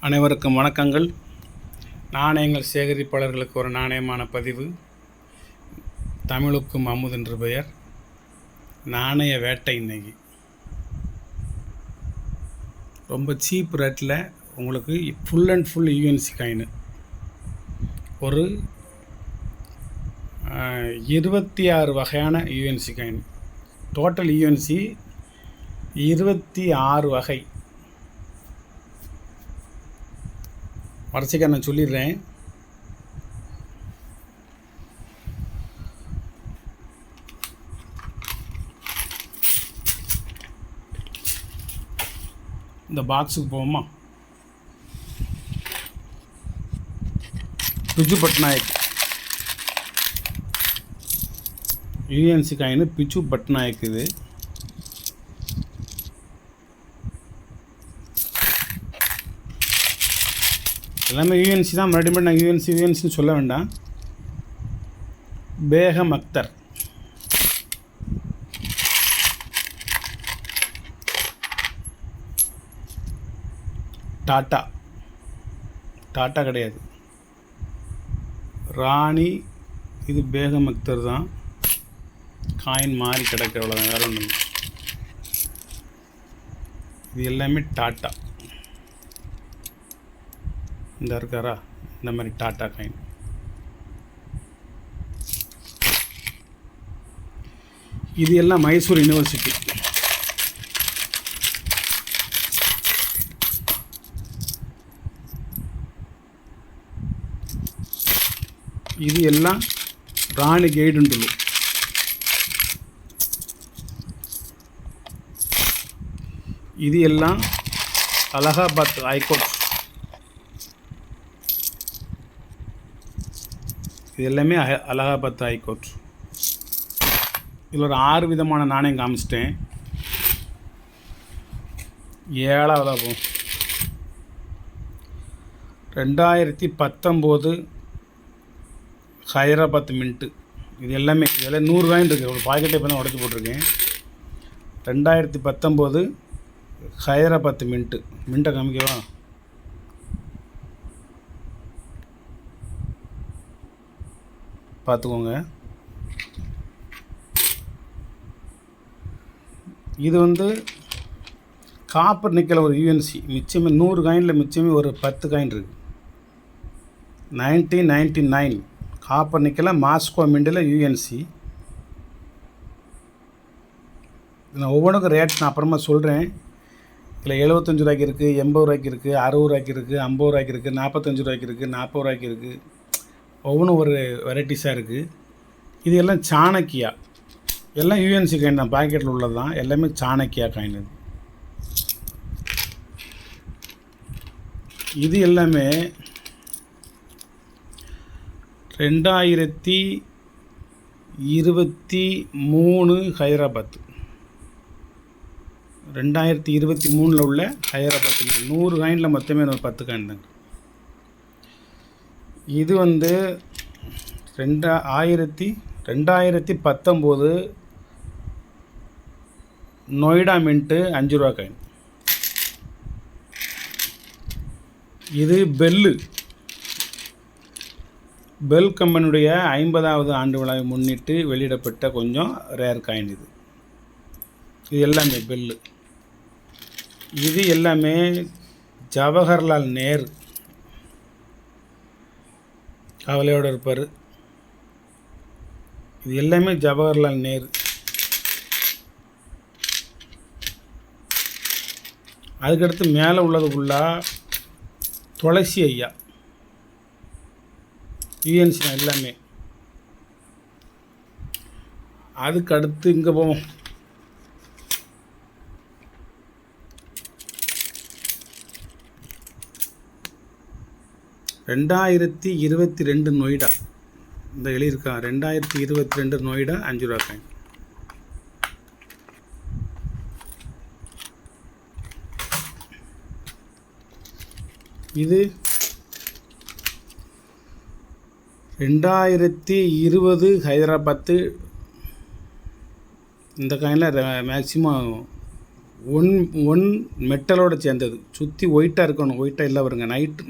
அனைவருக்கும் வணக்கங்கள். நாணயங்கள் சேகரிப்பாளர்களுக்கு ஒரு நாணயமான பதிவு. தமிழுக்கும் அமுது என்று பெயர். நாணய வேட்டை. இன்னைக்கு ரொம்ப சீப் ரேட்டில் உங்களுக்கு full and full UNC coin ஒரு 26 வகையான யூஎன்சி காயின். டோட்டல் யூஎன்சி 26 வகை. வரிசைக்காக நான் சொல்லிடுறேன். இந்த பாக்ஸுக்கு போவோமா? Biju Patnaik UNC coin. பிஜு பட்நாயக் இது. எல்லாமே யூஎன்சி தான். மறுபடியும் நான் யூஎன்சின்னு சொல்ல வேண்டாம். பேகம் அக்தர், டாட்டா கிடையாது, ராணி. இது பேகம் அக்தர் தான். காயின் மாறி கிடக்கிற அவ்வளோதான், வேறு ஒன்று. இது எல்லாமே டாட்டா. இந்த இருக்காரா, இந்த மாதிரி டாட்டா காயின். இது எல்லாம் மைசூர் யூனிவர்சிட்டி. இது எல்லாம் ராணி கைடுண்டுலு. இது எல்லாம் அலகாபாத் ஹைகோர்ட். இது எல்லாமே அலகாபாத் ஹைகோர்ட். இதில் ஒரு 6 விதமான நாணயம் காமிச்சிட்டேன். 7ஆவதாக போகும். 2019 ஹைதராபாத் மின்ட்டு. இது எல்லாமே இதெல்லாம் 100 காயின் இருக்குது. ஒரு பாக்கெட்டை இப்போ தான் உடச்சி போட்டிருக்கேன். 2019 ஹைதராபாத் மின்ட்டை காமிக்கவா? பார்த்துக்கோங்க. இது காப்பர் நிக்கல் ஒரு யூஎன்சி. மிச்சமே 100 காயினில் மிச்சமே ஒரு 10 காயின் இருக்குது. 1999 காப்பர் நிக்கல மாஸ்கோ மிண்டில் யூஎன்சி. நான் ஒவ்வொன்றுக்கும் ரேட் நான் அப்புறமா சொல்கிறேன். இதில் 75 ரூபாய்க்கு இருக்குது, 80 ரூபாய்க்கு இருக்குது, 60 ரூபாய்க்கு இருக்குது, 50 ரூபாய்க்கு இருக்குது, 45 ரூபாய்க்கு இருக்குது, 40 ரூபாய்க்கு இருக்குது. ஒவ்வொன்றும் ஒரு வெரைட்டிஸாக இருக்குது. இது எல்லாம் சாணக்கியா. எல்லாம் யூஎன்சி காயின் தான். பாக்கெட்டில் உள்ளது தான். எல்லாமே சாணக்கியா காயின். இது எல்லாமே 2023 ஹைதராபாத். 2023 உள்ள ஹைதராபாத் 100 காயினில் மொத்தமே ஒரு 10 காயின் தாங்க. இது 2019 நொய்டா மின்ட்டு 5 ரூபா காயின். இது பெல் கம்பெனியுடைய 50வது ஆண்டு விழாவை முன்னிட்டு வெளியிடப்பட்ட கொஞ்சம் ரேர் காயின். இது எல்லாமே பெல்லு. இது எல்லாமே ஜவஹர்லால் நேரு கவலையோடு இருப்பார். இது எல்லாமே ஜவஹர்லால் நேரு. அதுக்கடுத்து மேலே உள்ளது ஃபுல்லாக துளசி ஐயா யூஎன்சி எல்லாமே. அதுக்கு அடுத்து இங்கே போவோம். ரெண்டாயிரத்தி 22 நொய்டா. இந்த எழுதியிருக்கா 2022 நொய்டா 5 ரூபா காயின். இது 2020 ஹைதராபாத்து. இந்த காயினில் மேக்சிமம் ஒன் ஒன் மெட்டலோடு சேர்ந்தது. சுற்றி ஒயிட்டாக இருக்கணும். ஒயிட்டாக இல்லை வருங்க. நைட்டு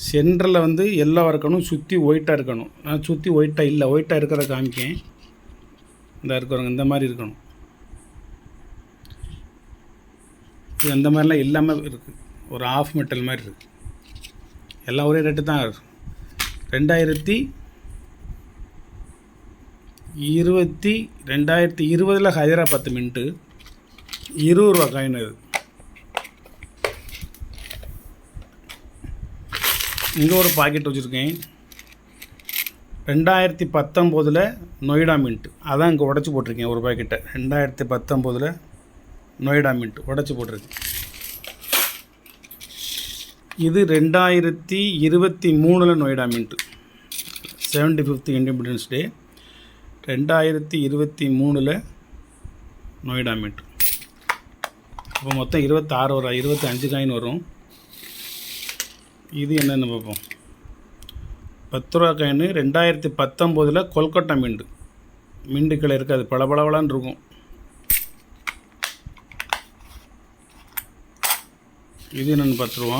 சென்டரில் வந்து எல்லோவாக இருக்கணும். சுற்றி ஒயிட்டாக இருக்கணும். நான் சுற்றி ஒயிட்டாக இல்லை. ஒயிட்டாக இருக்கிறத காமிக்கேன். இந்த இருக்கிறவங்க இந்த மாதிரி இருக்கணும். இது அந்த மாதிரிலாம் இல்லாமல் இருக்குது. ஒரு ஆஃப் மெட்டல் மாதிரி இருக்குது. எல்லாம் ஒரே ரேட்டு தான். 2020 ஹைதராபாத் மின்ட்டு 20 ரூபா காயின். அது இங்கே ஒரு பாக்கெட் வச்சுருக்கேன். 2019 நொய்டா மின்ட்டு. அதான் இங்கே உடச்சி போட்டிருக்கேன் ஒரு பாக்கெட்டை. 2019 நொய்டா மின்ட்டு உடச்சி போட்டிருக்கேன். இது 2023 Noida mint. 75th independence day 2023 Noida mint. இப்போ மொத்தம் 26 வரும். 25 காயின் வரும். இது என்னென்னு பார்ப்போம். 10 ரூபா காயின் 2019 கொல்கட்டா மின்ட். மின்ட்டுக்கள் இருக்காது, பளபளன்னு இருக்கும். இது என்னென்னு 10 ரூபா.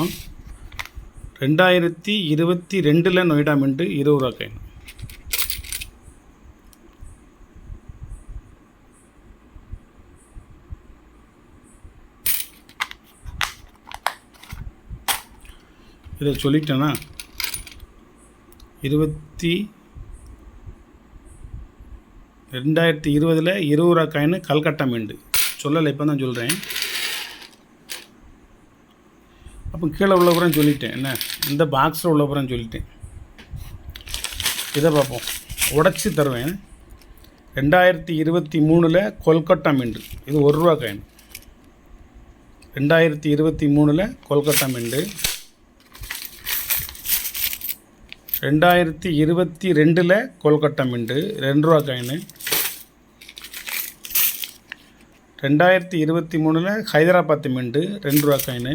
2022 நொய்டா மின்ட்டு 20 ரூபா காயின். இதை சொல்லிட்டேன்னா 2020 20 ரூபா காயின் கல்கட்டா மின்ட்டு. சொல்லலை, இப்போ தான் சொல்கிறேன். அப்போ கீழே உள்ள புறம் சொல்லிட்டேன். என்ன இந்த பாக்ஸில் உள்ள புறம் சொல்லிட்டேன். இதை பார்ப்போம். உடச்சி தருவேன். 2023 கொல்கட்டா மின்ட்டு. இது 1 ரூபா coin. 2023 Kolkata mint. 2022 Kolkata mint 2 ரூபா காயின். 2023 ஹைதராபாத் மின்ட்டு 2 ரூபா காயின்.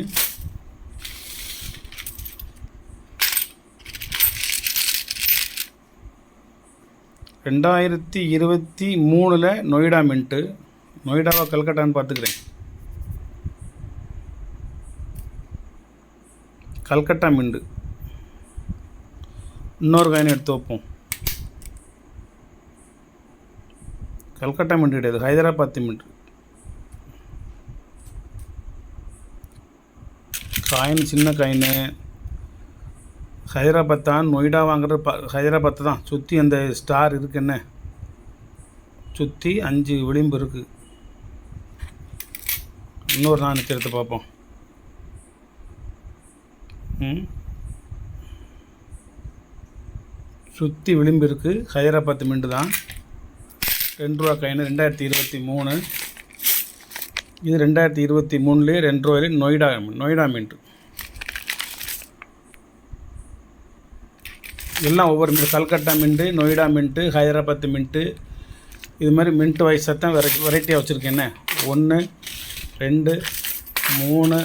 2023 நொய்டா மின்ட்டு. நொய்டாவா கல்கட்டான்னு பார்த்துக்கிறேன். கல்கட்டா மின்ட்டு. இன்னொரு காயின் எடுத்து வைப்போம். கல்கட்டா மின்ட் கிடையாது, ஹைதராபாத் மின்ட். காயின் சின்ன காயின். ஹைதராபாத் தான். நொய்டா வாங்குறது ஹைதராபாத் தான். சுற்றி அந்த ஸ்டார் இருக்குது. என்ன சுற்றி 5 விளிம்பு இருக்குது. இன்னொரு நாணயத்தை எடுத்து பார்ப்போம். சுற்றி விளிம்பு இருக்குது. ஹைதராபாத் மின்ட்டு தான். 2 ரூபா காயின். 2023. இது 2023 2 ரூபாயில் நொய்டா மின்ட்டு. எல்லாம் ஒவ்வொரு Calcutta mint, Noida mint, Hyderabad mint. இது மாதிரி மின்ட் வைஸாக தான் வெரைட்டியாக வச்சுருக்கேன். என்ன 1 2 3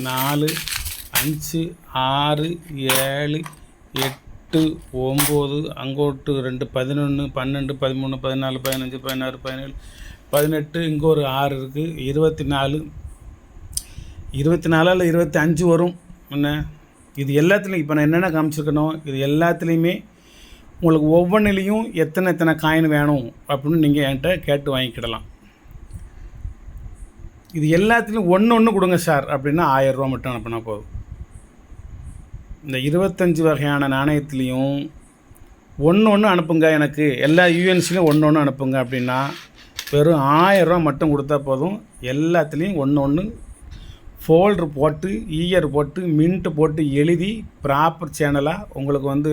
4 5 6 7 8 9 அங்கோட்டு 2 11 12 13 14 15 16 17 18. இங்கே ஒரு 6 இருக்குது. 24 24 இல்லை 25 வரும். என்ன இது எல்லாத்துலேயும் இப்போ நான் என்னென்ன காமிச்சிருக்கணும், இது எல்லாத்துலேயுமே உங்களுக்கு ஒவ்வொன்றிலையும் எத்தனை காயின் வேணும் அப்படின்னு நீங்கள் என்கிட்ட கேட்டு வாங்கிக்கிடலாம். இது எல்லாத்துலேயும் ஒன்று கொடுங்க சார் அப்படின்னா 1000 ரூபா மட்டும் அனுப்பினா போதும். இந்த 25 வகையான நாணயத்துலேயும் ஒன்று அனுப்புங்க எனக்கு. எல்லா யூஎன்சிலையும் ஒன்று அனுப்புங்க அப்படின்னா வெறும் 1000 ரூபா மட்டும் கொடுத்தா போதும். எல்லாத்துலேயும் ஒன்று ஃபோல்டர் போட்டு இயர் போட்டு மின்ட்டு போட்டு எழுதி ப்ராப்பர் சேனலாக உங்களுக்கு வந்து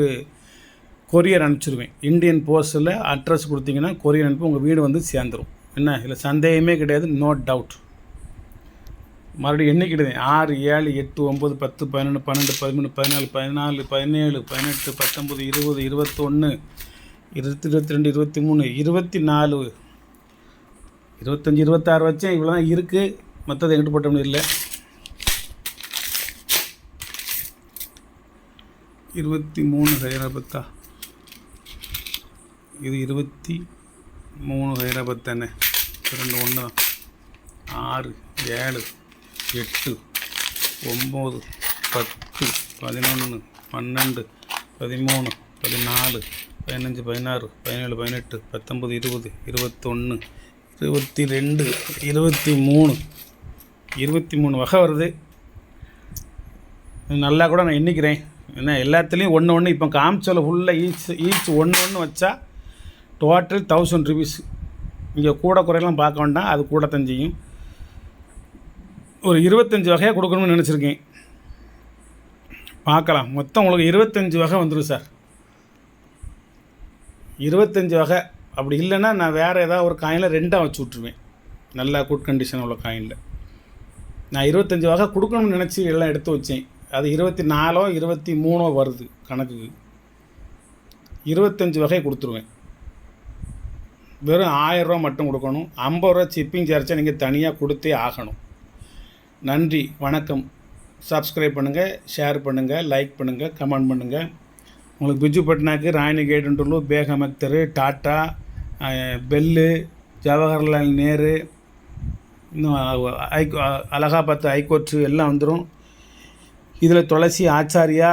கொரியர் அனுப்பிச்சிடுவேன். இந்தியன் போஸ்ட்டில் அட்ரஸ் கொடுத்தீங்கன்னா கொரியர் அனுப்பி உங்கள் வீடு வந்து சேர்ந்துடும். என்ன இதில் சந்தேகமே கிடையாது, நோ டவுட். மறுபடியும் எண்ணிக்கை கிடையாது. 6 7 8 9 10 11 12 13 14 14 17 18 19 20 21 22 23 24 25 26 வச்சேன். இவ்வளோ தான் இருக்குது. மற்றது எங்கிட்ட போட்டோம்னு இல்லை. 23 ஹைதராபாத்தா? இது 23 ஹைதராபாத் தானே. 2 1 6 7 8 9 10 11 12 13 14 15 16 17 18 19 20 21 22 23 வகை வருது. நல்லா கூட நான் எண்ணிக்கிறேன். ஏன்னா எல்லாத்துலேயும் ஒன்று இப்போ காமிச்சல ஃபுல்லாக ஈச் ஒன்று வச்சா டோட்டல் 1000 ருபீஸ். இங்கே கூட குறையெல்லாம் பார்க்க வேண்டாம், அது கூட தான் செய்யும். ஒரு 25 வகையாக கொடுக்கணும்னு நினச்சிருக்கேன். பார்க்கலாம். மொத்தம் உங்களுக்கு 25 வகை வந்துடும் சார். 25 வகை. அப்படி இல்லைன்னா நான் வேறு ஏதாவது ஒரு காயினில் 2ஆக வச்சு விட்ருவேன். நல்லா குட் கண்டிஷன் உள்ள காயினில் நான் 25 வகை கொடுக்கணும்னு நினச்சி எல்லாம் எடுத்து வச்சேன். அது 24 23 வருது கணக்குக்கு. 25 வகை கொடுத்துருவேன். வெறும் 1000 ரூபா மட்டும் கொடுக்கணும். 50 ரூபா ஷிப்பிங் சார்ஜை நீங்கள் தனியாக கொடுத்தே ஆகணும். நன்றி, வணக்கம். சப்ஸ்கிரைப் பண்ணுங்கள், ஷேர் பண்ணுங்கள், லைக் பண்ணுங்கள், கமெண்ட் பண்ணுங்கள். உங்களுக்கு பிஜு பட்னாக்கு, ராணி கேட்டுன்ட்டுள்ளு, பேகம் அக்தர், டாட்டா, பெல்லு, ஜவஹர்லால் நேரு, இன்னும் அலகாபாத் ஹைகோர்ட்டு எல்லாம் வந்துடும். இதில் துளசி ஆச்சாரியா,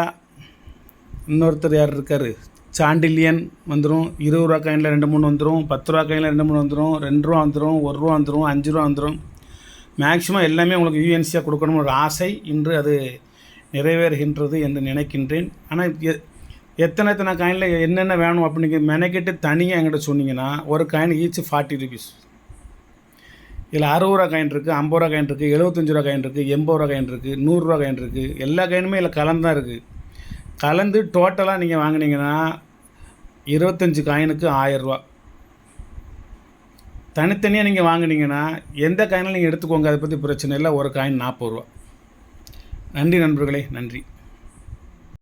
இன்னொருத்தர் யார் இருக்கார், சாண்டில்யன் வந்துடும். 20 ரூபா காயினில் 2-3 வந்துடும். 10 ரூபா காயினில் 2-3 வந்துடும். 2 ரூபா வந்துடும். 1 ரூபா வந்துடும். 5 ரூபா வந்துடும். மேக்ஸிமம் எல்லாமே உங்களுக்கு யூஎன்சியாக கொடுக்கணும்னு ஒரு ஆசை. இன்று அது நிறைவேறுகின்றது என்று நினைக்கின்றேன். ஆனால் எத்தனை காயினில் என்னென்ன வேணும் அப்படின்னு மெனக்கிட்டு தனியாக என்கிட்ட சொன்னீங்கன்னா ஒரு காயின் ஈச் 40 ருபீஸ். இதில் 60 ரூபா காயின் இருக்குது, 50 ரூபா காயின் இருக்குது, 75 ரூபா காயின் இருக்குது, 80 ரூபா காயின் இருக்குது, 100 ரூபா காயின் இருக்குது. எல்லா காயினுமே இதில் கலந்தான் இருக்குது. கலந்து டோட்டலாக நீங்கள் வாங்கினீங்கன்னா 25 காயினுக்கு 1000 ரூபா. தனித்தனியாக நீங்கள் வாங்கினீங்கன்னா எந்த காயினில் நீங்கள் எடுத்துக்கோங்க, அதை பற்றி பிரச்சனை இல்லை. ஒரு காயின் 40 ரூபா. நன்றி நண்பர்களே, நன்றி.